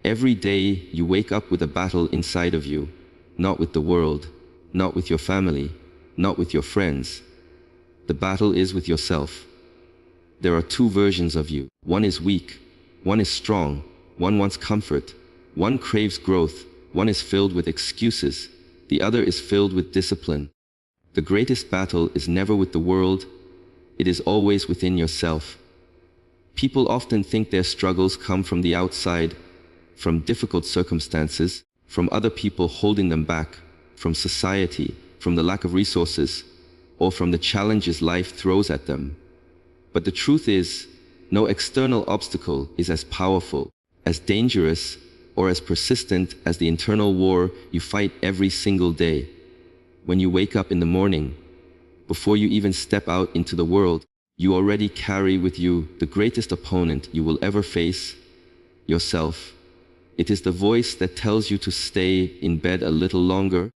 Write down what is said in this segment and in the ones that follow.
Every day you wake up with a battle inside of you, not with the world, not with your family, not with your friends. The battle is with yourself. There are two versions of you. One is weak, one is strong, one wants comfort, one craves growth, one is filled with excuses, the other is filled with discipline. The greatest battle is never with the world, it is always within yourself. People often think their struggles come from the outside, from difficult circumstances, from other people holding them back, from society, from the lack of resources, or from the challenges life throws at them. But the truth is, no external obstacle is as powerful, as dangerous, or as persistent as the internal war you fight every single day. When you wake up in the morning, before you even step out into the world, you already carry with you the greatest opponent you will ever face, yourself. It is the voice that tells you to stay in bed a little longer,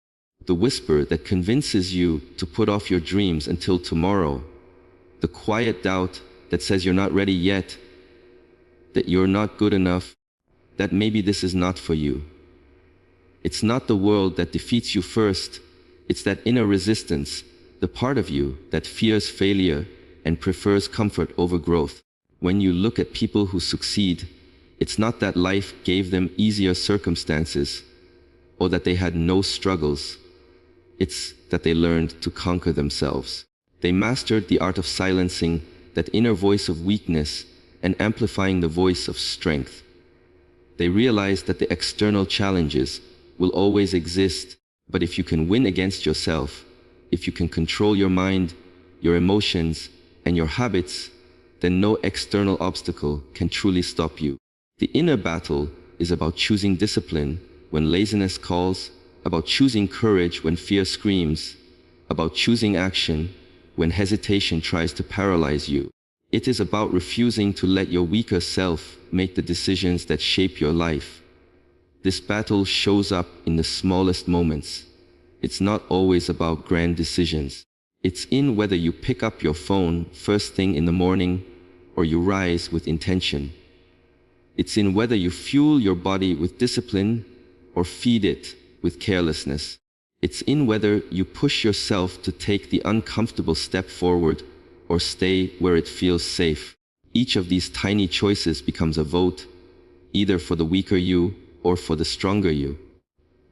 the whisper that convinces you to put off your dreams until tomorrow, the quiet doubt that says you're not ready yet, that you're not good enough, that maybe this is not for you. It's not the world that defeats you first, it's that inner resistance, the part of you that fears failure and prefers comfort over growth. When you look at people who succeed, it's not that life gave them easier circumstances or that they had no struggles. It's that they learned to conquer themselves. They mastered the art of silencing that inner voice of weakness and amplifying the voice of strength. They realized that the external challenges will always exist, but if you can win against yourself, if you can control your mind, your emotions, and your habits, then no external obstacle can truly stop you. The inner battle is about choosing discipline when laziness calls, about choosing courage when fear screams, about choosing action when hesitation tries to paralyze you. It is about refusing to let your weaker self make the decisions that shape your life. This battle shows up in the smallest moments. It's not always about grand decisions. It's in whether you pick up your phone first thing in the morning or you rise with intention. It's in whether you fuel your body with discipline or feed it with carelessness. It's in whether you push yourself to take the uncomfortable step forward or stay where it feels safe. Each of these tiny choices becomes a vote, either for the weaker you or for the stronger you.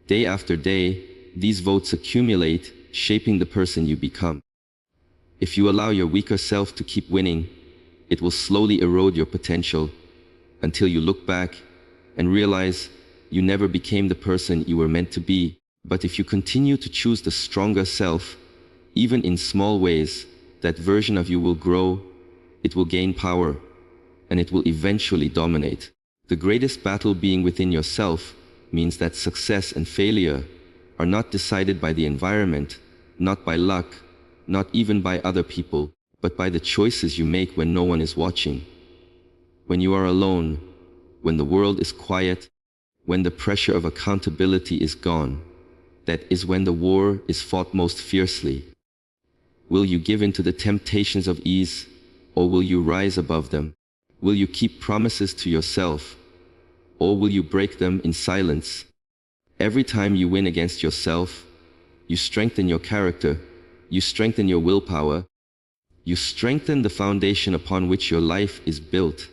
Day after day, these votes accumulate, shaping the person you become. If you allow your weaker self to keep winning, it will slowly erode your potential until you look back and realize you never became the person you were meant to be. But if you continue to choose the stronger self, even in small ways, that version of you will grow, it will gain power, and it will eventually dominate. The greatest battle being within yourself means that success and failure are not decided by the environment, not by luck, not even by other people, but by the choices you make when no one is watching. When you are alone, when the world is quiet, when the pressure of accountability is gone, that is when the war is fought most fiercely. Will you give in to the temptations of ease, or will you rise above them? Will you keep promises to yourself, or will you break them in silence? Every time you win against yourself, you strengthen your character, you strengthen your willpower, you strengthen the foundation upon which your life is built.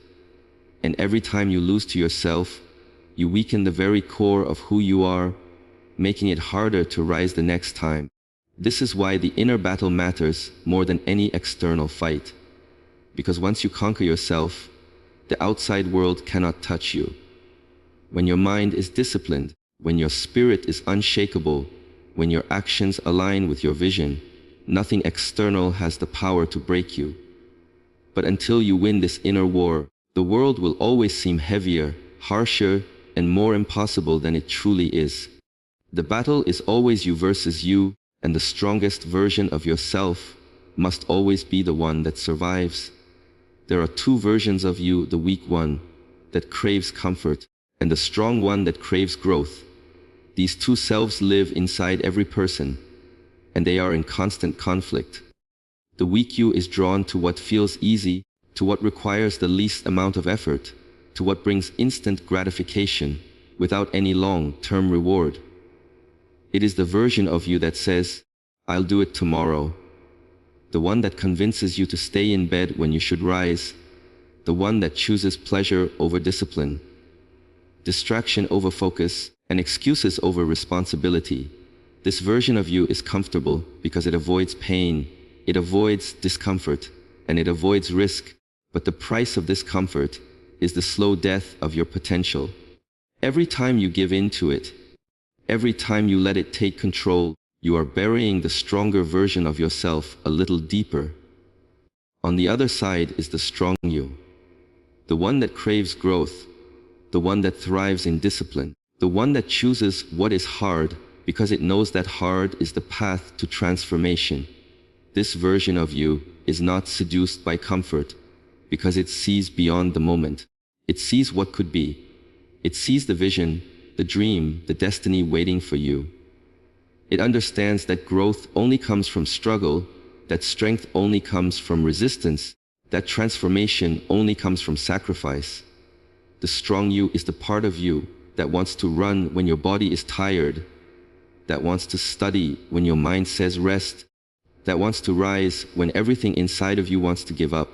And every time you lose to yourself, you weaken the very core of who you are, making it harder to rise the next time. This is why the inner battle matters more than any external fight. Because once you conquer yourself, the outside world cannot touch you. When your mind is disciplined, when your spirit is unshakable, when your actions align with your vision, nothing external has the power to break you. But until you win this inner war, the world will always seem heavier, harsher, and more impossible than it truly is. The battle is always you versus you, and the strongest version of yourself must always be the one that survives. There are two versions of you, the weak one that craves comfort, and the strong one that craves growth. These two selves live inside every person, and they are in constant conflict. The weak you is drawn to what feels easy, to what requires the least amount of effort, to what brings instant gratification without any long-term reward. It is the version of you that says, "I'll do it tomorrow." The one that convinces you to stay in bed when you should rise. The one that chooses pleasure over discipline, distraction over focus, and excuses over responsibility. This version of you is comfortable because it avoids pain, it avoids discomfort, and it avoids risk. But the price of this comfort is the slow death of your potential. Every time you give in to it, every time you let it take control, you are burying the stronger version of yourself a little deeper. On the other side is the strong you. The one that craves growth, the one that thrives in discipline, the one that chooses what is hard because it knows that hard is the path to transformation. This version of you is not seduced by comfort because it sees beyond the moment. It sees what could be. It sees the vision, the dream, the destiny waiting for you. It understands that growth only comes from struggle, that strength only comes from resistance, that transformation only comes from sacrifice. The strong you is the part of you that wants to run when your body is tired, that wants to study when your mind says rest, that wants to rise when everything inside of you wants to give up.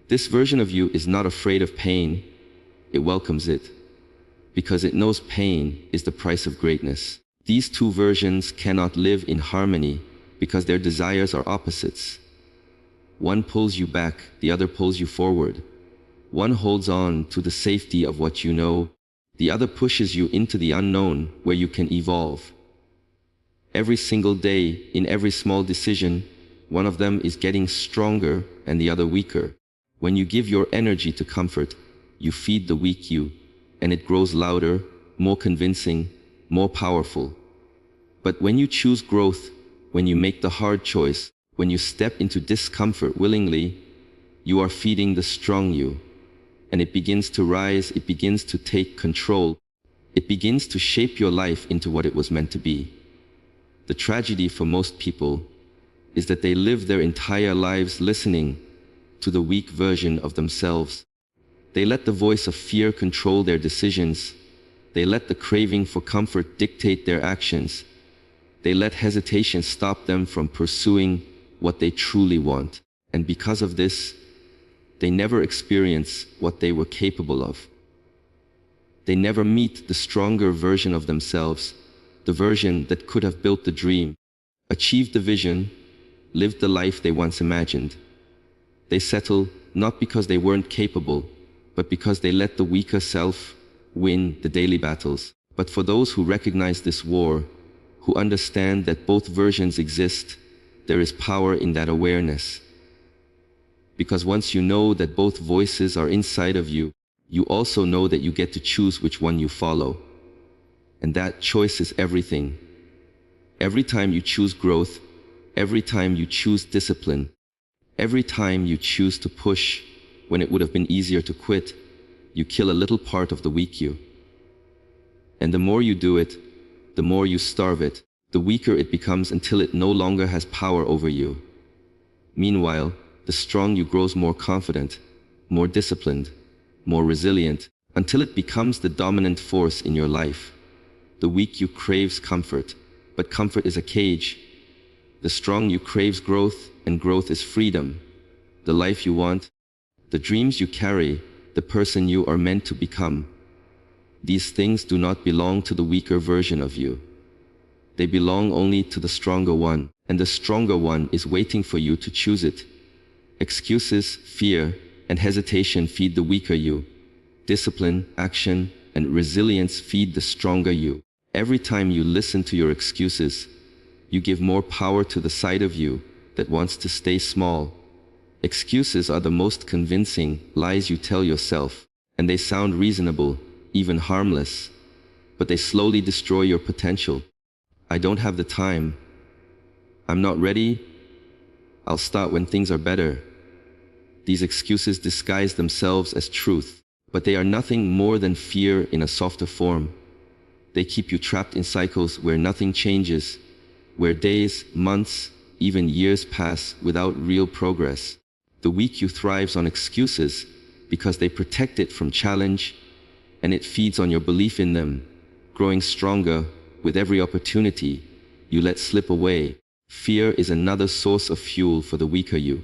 This version of you is not afraid of pain. It welcomes it, because it knows pain is the price of greatness. These two versions cannot live in harmony because their desires are opposites. One pulls you back, the other pulls you forward. One holds on to the safety of what you know, the other pushes you into the unknown where you can evolve. Every single day, in every small decision, one of them is getting stronger and the other weaker. When you give your energy to comfort, you feed the weak you, and it grows louder, more convincing, more powerful. But when you choose growth, when you make the hard choice, when you step into discomfort willingly, you are feeding the strong you. And it begins to rise, it begins to take control. It begins to shape your life into what it was meant to be. The tragedy for most people is that they live their entire lives listening to the weak version of themselves. They let the voice of fear control their decisions. They let the craving for comfort dictate their actions. They let hesitation stop them from pursuing what they truly want. And because of this, they never experience what they were capable of. They never meet the stronger version of themselves, the version that could have built the dream, achieved the vision, lived the life they once imagined. They settle not because they weren't capable, but because they let the weaker self win the daily battles. But for those who recognize this war, who understand that both versions exist, there is power in that awareness. Because once you know that both voices are inside of you, you also know that you get to choose which one you follow. And that choice is everything. Every time you choose growth, every time you choose discipline, every time you choose to push when it would have been easier to quit, you kill a little part of the weak you. And the more you do it, the more you starve it, the weaker it becomes until it no longer has power over you. Meanwhile, the strong you grows more confident, more disciplined, more resilient, until it becomes the dominant force in your life. The weak you craves comfort, but comfort is a cage. The strong you craves growth, and growth is freedom. The life you want, the dreams you carry, the person you are meant to become. These things do not belong to the weaker version of you. They belong only to the stronger one, and the stronger one is waiting for you to choose it. Excuses, fear, and hesitation feed the weaker you. Discipline, action, and resilience feed the stronger you. Every time you listen to your excuses, you give more power to the side of you that wants to stay small. Excuses are the most convincing lies you tell yourself, and they sound reasonable, even harmless, but they slowly destroy your potential. I don't have the time. I'm not ready. I'll start when things are better. These excuses disguise themselves as truth, but they are nothing more than fear in a softer form. They keep you trapped in cycles where nothing changes, where days, months, even years pass without real progress. The weak you thrives on excuses because they protect it from challenge, and it feeds on your belief in them, growing stronger with every opportunity you let slip away. Fear is another source of fuel for the weaker you.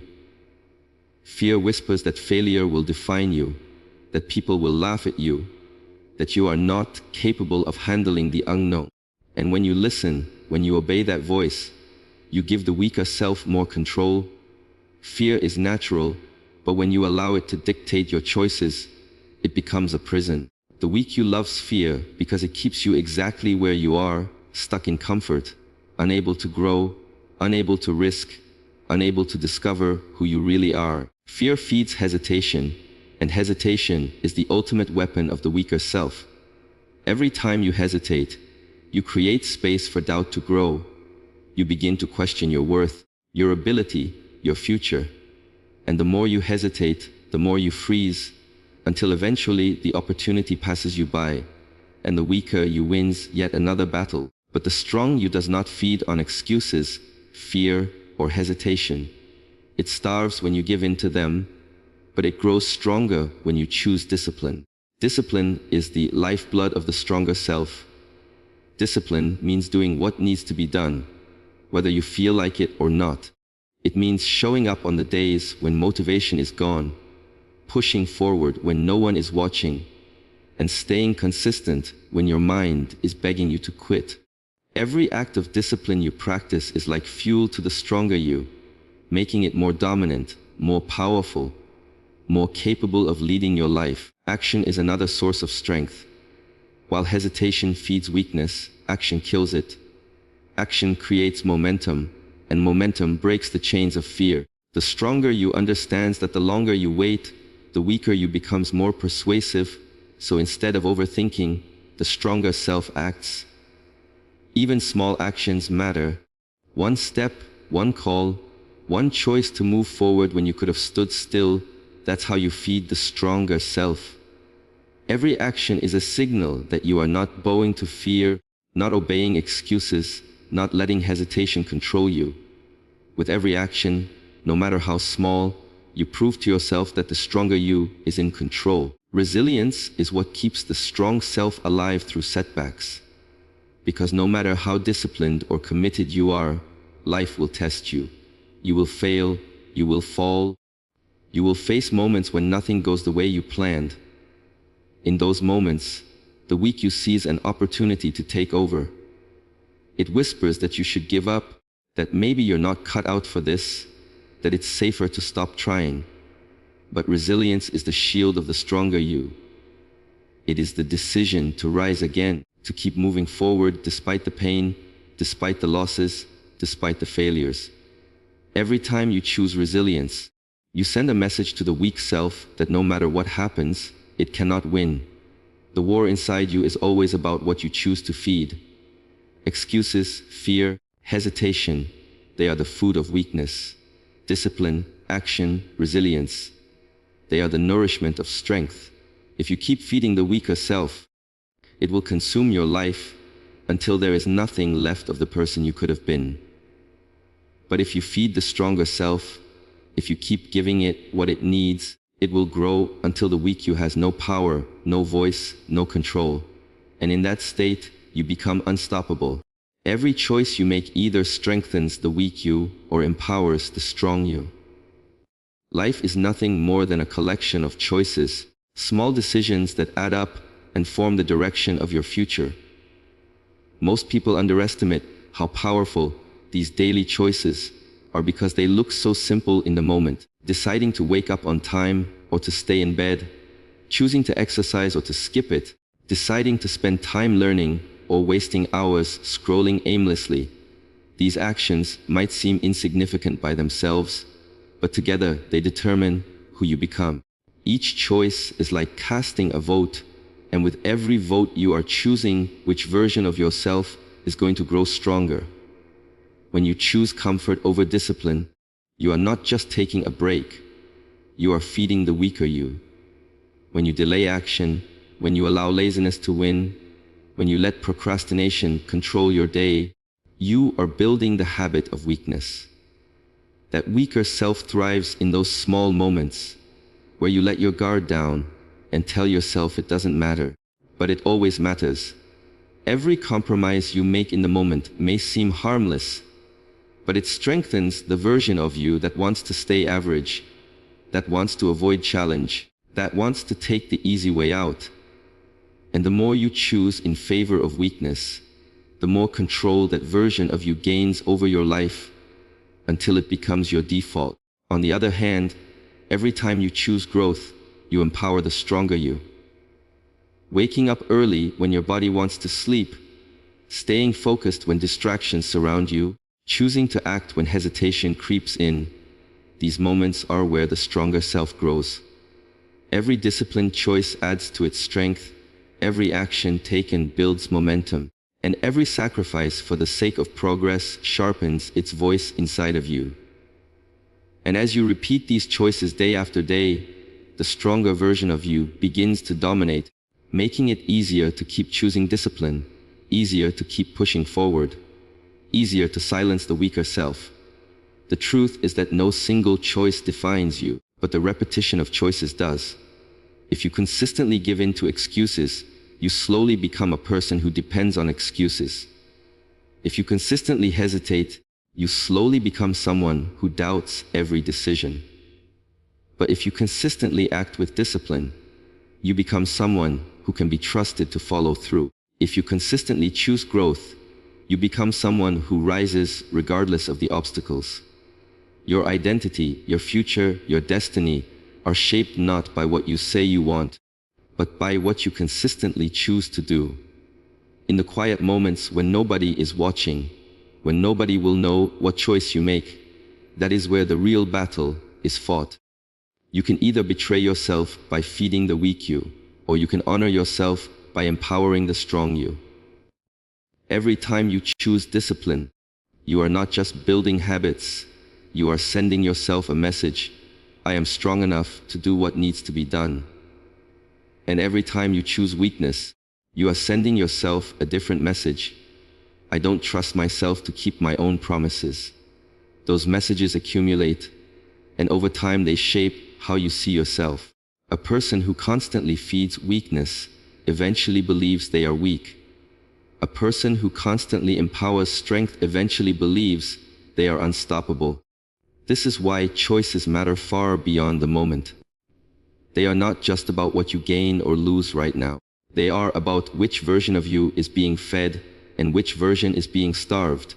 Fear whispers that failure will define you, that people will laugh at you, that you are not capable of handling the unknown. And when you listen, when you obey that voice, you give the weaker self more control. Fear is natural, but when you allow it to dictate your choices, it becomes a prison. The weak you loves fear because it keeps you exactly where you are, stuck in comfort, unable to grow, unable to risk, unable to discover who you really are. Fear feeds hesitation, and hesitation is the ultimate weapon of the weaker self. Every time you hesitate, you create space for doubt to grow. You begin to question your worth, your ability, your future. And the more you hesitate, the more you freeze, until eventually the opportunity passes you by, and the weaker you wins yet another battle. But the strong you does not feed on excuses, fear, or hesitation. It starves when you give in to them, but it grows stronger when you choose discipline. Discipline is the lifeblood of the stronger self. Discipline means doing what needs to be done, whether you feel like it or not. It means showing up on the days when motivation is gone, pushing forward when no one is watching, and staying consistent when your mind is begging you to quit. Every act of discipline you practice is like fuel to the stronger you, making it more dominant, more powerful, more capable of leading your life. Action is another source of strength. While hesitation feeds weakness, action kills it. Action creates momentum, and momentum breaks the chains of fear. The stronger you understands that the longer you wait, the weaker you becomes more persuasive, so instead of overthinking, the stronger self acts. Even small actions matter. One step, one call, one choice to move forward when you could have stood still, that's how you feed the stronger self. Every action is a signal that you are not bowing to fear, not obeying excuses, not letting hesitation control you. With every action, no matter how small, you prove to yourself that the stronger you is in control. Resilience is what keeps the strong self alive through setbacks. Because no matter how disciplined or committed you are, life will test you. You will fail, you will fall. You will face moments when nothing goes the way you planned. In those moments, the weak you seize an opportunity to take over. It whispers that you should give up, that maybe you're not cut out for this, that it's safer to stop trying. But resilience is the shield of the stronger you. It is the decision to rise again, to keep moving forward despite the pain, despite the losses, despite the failures. Every time you choose resilience, you send a message to the weak self that no matter what happens, it cannot win. The war inside you is always about what you choose to feed. Excuses, fear, hesitation, they are the food of weakness. Discipline, action, resilience, they are the nourishment of strength. If you keep feeding the weaker self, it will consume your life until there is nothing left of the person you could have been. But if you feed the stronger self, if you keep giving it what it needs, it will grow until the weak you has no power, no voice, no control. And in that state, you become unstoppable. Every choice you make either strengthens the weak you or empowers the strong you. Life is nothing more than a collection of choices, small decisions that add up and form the direction of your future. Most people underestimate how powerful these daily choices are because they look so simple in the moment. Deciding to wake up on time or to stay in bed, choosing to exercise or to skip it, deciding to spend time learning or wasting hours scrolling aimlessly. These actions might seem insignificant by themselves, but together they determine who you become. Each choice is like casting a vote, and with every vote you are choosing which version of yourself is going to grow stronger. When you choose comfort over discipline, you are not just taking a break, you are feeding the weaker you. When you delay action, when you allow laziness to win, when you let procrastination control your day, you are building the habit of weakness. That weaker self thrives in those small moments, where you let your guard down and tell yourself it doesn't matter, but it always matters. Every compromise you make in the moment may seem harmless, but it strengthens the version of you that wants to stay average, that wants to avoid challenge, that wants to take the easy way out. And the more you choose in favor of weakness, the more control that version of you gains over your life until it becomes your default. On the other hand, every time you choose growth, you empower the stronger you. Waking up early when your body wants to sleep, staying focused when distractions surround you, choosing to act when hesitation creeps in, these moments are where the stronger self grows. Every disciplined choice adds to its strength, every action taken builds momentum, and every sacrifice for the sake of progress sharpens its voice inside of you. And as you repeat these choices day after day, the stronger version of you begins to dominate, making it easier to keep choosing discipline, easier to keep pushing forward, easier to silence the weaker self. The truth is that no single choice defines you, but the repetition of choices does. If you consistently give in to excuses, you slowly become a person who depends on excuses. If you consistently hesitate, you slowly become someone who doubts every decision. But if you consistently act with discipline, you become someone who can be trusted to follow through. If you consistently choose growth, you become someone who rises regardless of the obstacles. Your identity, your future, your destiny are shaped not by what you say you want, but by what you consistently choose to do. In the quiet moments when nobody is watching, when nobody will know what choice you make, that is where the real battle is fought. You can either betray yourself by feeding the weak you, or you can honor yourself by empowering the strong you. Every time you choose discipline, you are not just building habits, you are sending yourself a message: I am strong enough to do what needs to be done. And every time you choose weakness, you are sending yourself a different message: I don't trust myself to keep my own promises. Those messages accumulate, and over time they shape how you see yourself. A person who constantly feeds weakness eventually believes they are weak. A person who constantly empowers strength eventually believes they are unstoppable. This is why choices matter far beyond the moment. They are not just about what you gain or lose right now. They are about which version of you is being fed and which version is being starved.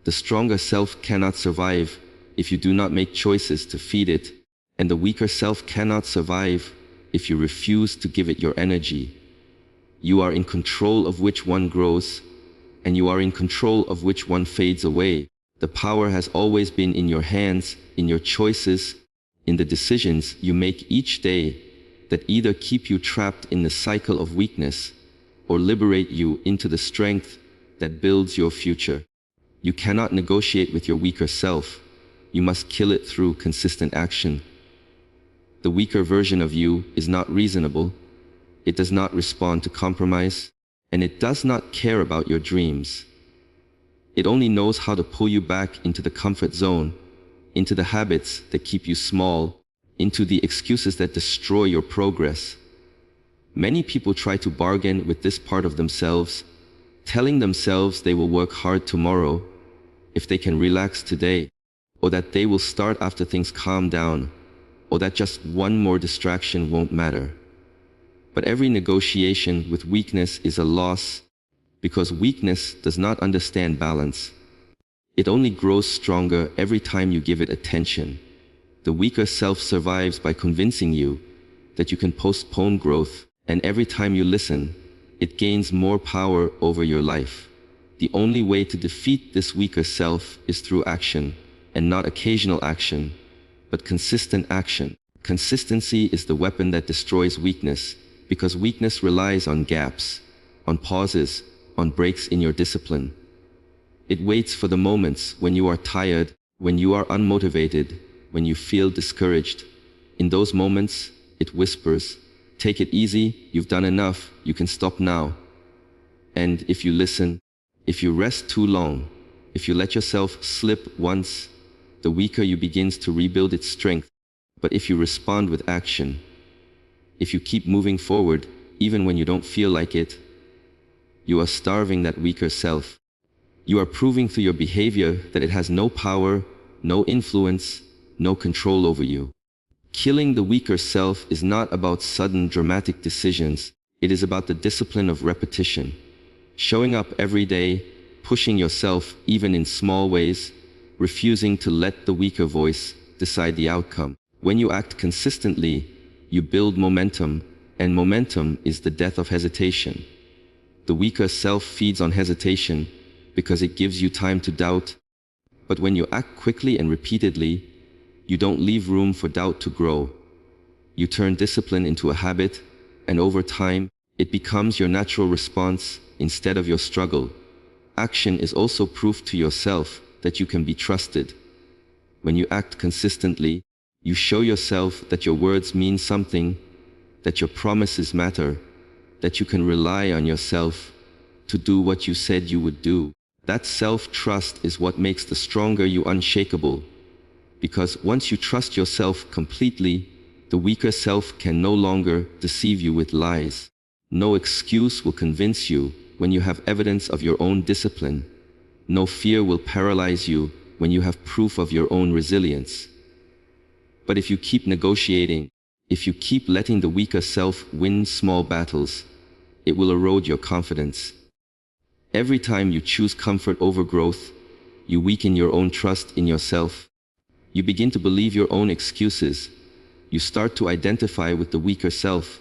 The stronger self cannot survive if you do not make choices to feed it, and the weaker self cannot survive if you refuse to give it your energy. You are in control of which one grows, and you are in control of which one fades away. The power has always been in your hands, in your choices, in the decisions you make each day that either keep you trapped in the cycle of weakness or liberate you into the strength that builds your future. You cannot negotiate with your weaker self. You must kill it through consistent action. The weaker version of you is not reasonable. It does not respond to compromise, and it does not care about your dreams. It only knows how to pull you back into the comfort zone, into the habits that keep you small, into the excuses that destroy your progress. Many people try to bargain with this part of themselves, telling themselves they will work hard tomorrow if they can relax today, or that they will start after things calm down, or that just one more distraction won't matter. But every negotiation with weakness is a loss, because weakness does not understand balance. It only grows stronger every time you give it attention. The weaker self survives by convincing you that you can postpone growth, and every time you listen, it gains more power over your life. The only way to defeat this weaker self is through action, and not occasional action, but consistent action. Consistency is the weapon that destroys weakness, because weakness relies on gaps, on pauses, on breaks in your discipline. It waits for the moments when you are tired, when you are unmotivated, when you feel discouraged. In those moments, it whispers, "Take it easy, you've done enough, you can stop now." And if you listen, if you rest too long, if you let yourself slip once, the weaker you begins to rebuild its strength. But if you respond with action, if you keep moving forward, even when you don't feel like it, you are starving that weaker self. You are proving through your behavior that it has no power, no influence, no control over you. Killing the weaker self is not about sudden dramatic decisions. It is about the discipline of repetition. Showing up every day, pushing yourself even in small ways, refusing to let the weaker voice decide the outcome. When you act consistently, you build momentum, and momentum is the death of hesitation. The weaker self feeds on hesitation because it gives you time to doubt. But when you act quickly and repeatedly, you don't leave room for doubt to grow. You turn discipline into a habit, and over time, it becomes your natural response instead of your struggle. Action is also proof to yourself that you can be trusted. When you act consistently, you show yourself that your words mean something, that your promises matter, that you can rely on yourself to do what you said you would do. That self-trust is what makes the stronger you unshakable. Because once you trust yourself completely, the weaker self can no longer deceive you with lies. No excuse will convince you when you have evidence of your own discipline. No fear will paralyze you when you have proof of your own resilience. But if you keep negotiating, if you keep letting the weaker self win small battles, it will erode your confidence. Every time you choose comfort over growth, you weaken your own trust in yourself. You begin to believe your own excuses. You start to identify with the weaker self.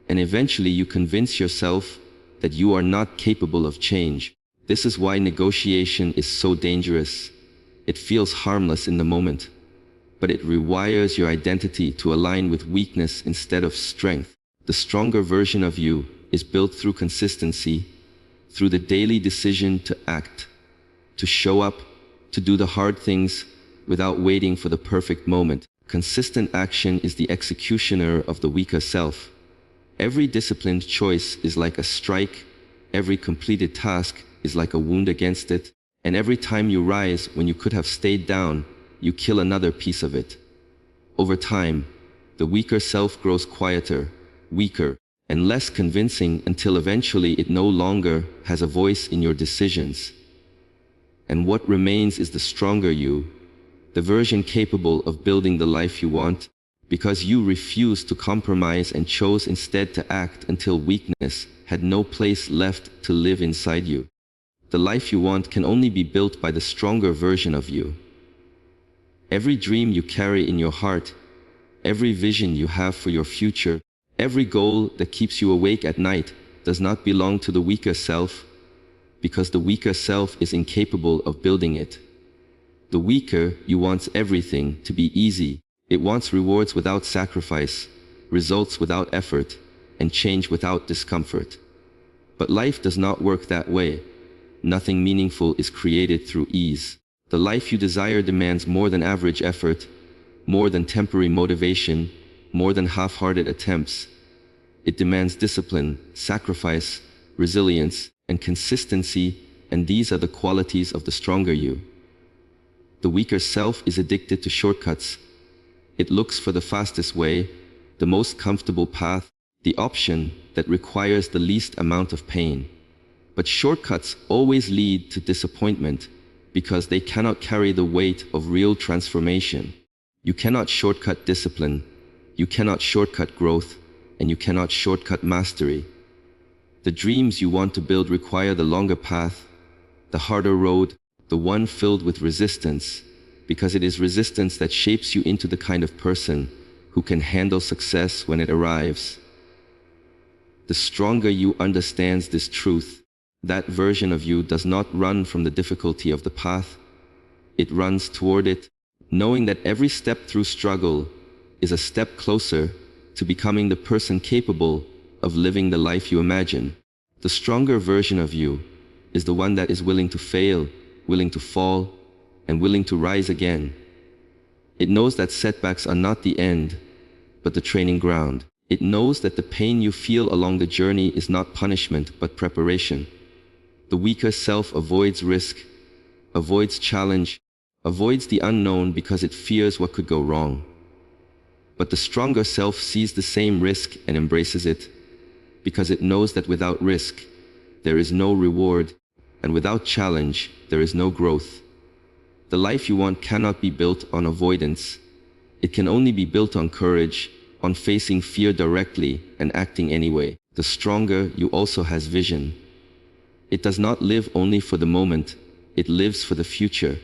And eventually you convince yourself that you are not capable of change. This is why negotiation is so dangerous. It feels harmless in the moment, but it rewires your identity to align with weakness instead of strength. The stronger version of you is built through consistency, through the daily decision to act, to show up, to do the hard things without waiting for the perfect moment. Consistent action is the executioner of the weaker self. Every disciplined choice is like a strike, every completed task is like a wound against it, and every time you rise when you could have stayed down, you kill another piece of it. Over time, the weaker self grows quieter, weaker, and less convincing until eventually it no longer has a voice in your decisions. And what remains is the stronger you, the version capable of building the life you want, because you refused to compromise and chose instead to act until weakness had no place left to live inside you. The life you want can only be built by the stronger version of you. Every dream you carry in your heart, every vision you have for your future, every goal that keeps you awake at night does not belong to the weaker self, because the weaker self is incapable of building it. The weaker you wants everything to be easy. It wants rewards without sacrifice, results without effort, and change without discomfort. But life does not work that way. Nothing meaningful is created through ease. The life you desire demands more than average effort, more than temporary motivation, more than half-hearted attempts. It demands discipline, sacrifice, resilience, and consistency, and these are the qualities of the stronger you. The weaker self is addicted to shortcuts. It looks for the fastest way, the most comfortable path, the option that requires the least amount of pain. But shortcuts always lead to disappointment because they cannot carry the weight of real transformation. You cannot shortcut discipline, you cannot shortcut growth, and you cannot shortcut mastery. The dreams you want to build require the longer path, the harder road, the one filled with resistance, because it is resistance that shapes you into the kind of person who can handle success when it arrives. The stronger you understands this truth, that version of you does not run from the difficulty of the path. It runs toward it, knowing that every step through struggle is a step closer to becoming the person capable of living the life you imagine. The stronger version of you is the one that is willing to fail, willing to fall, and willing to rise again. It knows that setbacks are not the end, but the training ground. It knows that the pain you feel along the journey is not punishment, but preparation. The weaker self avoids risk, avoids challenge, avoids the unknown because it fears what could go wrong. But the stronger self sees the same risk and embraces it, because it knows that without risk, there is no reward, and without challenge, there is no growth. The life you want cannot be built on avoidance. It can only be built on courage, on facing fear directly and acting anyway. The stronger you also has vision. It does not live only for the moment, it lives for the future.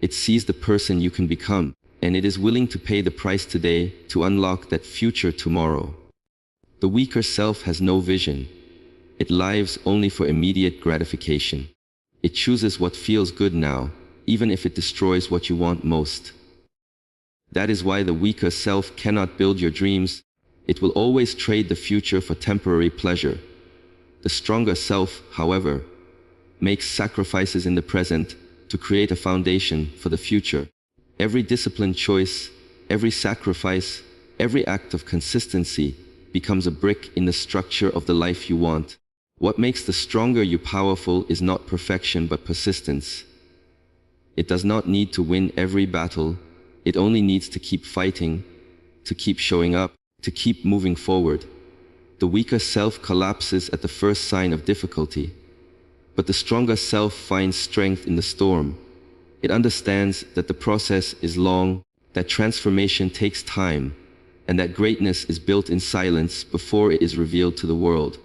It sees the person you can become, and it is willing to pay the price today to unlock that future tomorrow. The weaker self has no vision. It lives only for immediate gratification. It chooses what feels good now, even if it destroys what you want most. That is why the weaker self cannot build your dreams. It will always trade the future for temporary pleasure. The stronger self, however, makes sacrifices in the present to create a foundation for the future. Every disciplined choice, every sacrifice, every act of consistency becomes a brick in the structure of the life you want. What makes the stronger you powerful is not perfection but persistence. It does not need to win every battle. It only needs to keep fighting, to keep showing up, to keep moving forward. The weaker self collapses at the first sign of difficulty, but the stronger self finds strength in the storm. It understands that the process is long, that transformation takes time, and that greatness is built in silence before it is revealed to the world.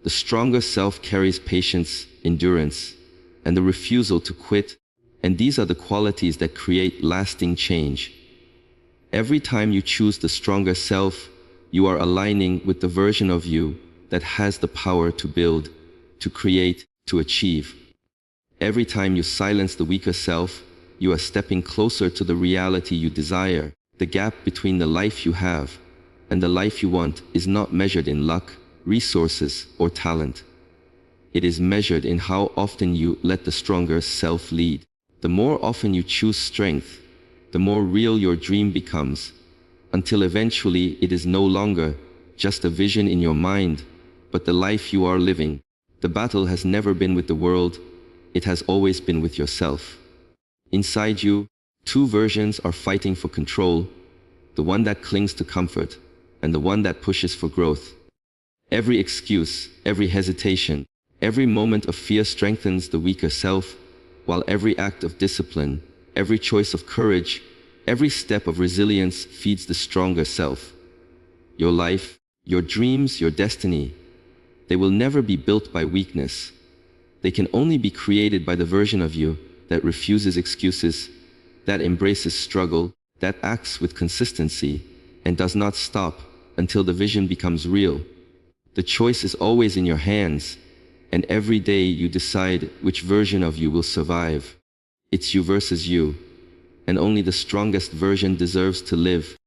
The stronger self carries patience, endurance, and the refusal to quit, and these are the qualities that create lasting change. Every time you choose the stronger self, you are aligning with the version of you that has the power to build, to create, to achieve. Every time you silence the weaker self, you are stepping closer to the reality you desire. The gap between the life you have and the life you want is not measured in luck, resources, or talent. It is measured in how often you let the stronger self lead. The more often you choose strength, the more real your dream becomes, until eventually it is no longer just a vision in your mind, but the life you are living. The battle has never been with the world, it has always been with yourself. Inside you, two versions are fighting for control, the one that clings to comfort, and the one that pushes for growth. Every excuse, every hesitation, every moment of fear strengthens the weaker self, while every act of discipline, every choice of courage, every step of resilience feeds the stronger self. Your life, your dreams, your destiny, they will never be built by weakness. They can only be created by the version of you that refuses excuses, that embraces struggle, that acts with consistency, and does not stop until the vision becomes real. The choice is always in your hands, and every day you decide which version of you will survive. It's you versus you, and only the strongest version deserves to live.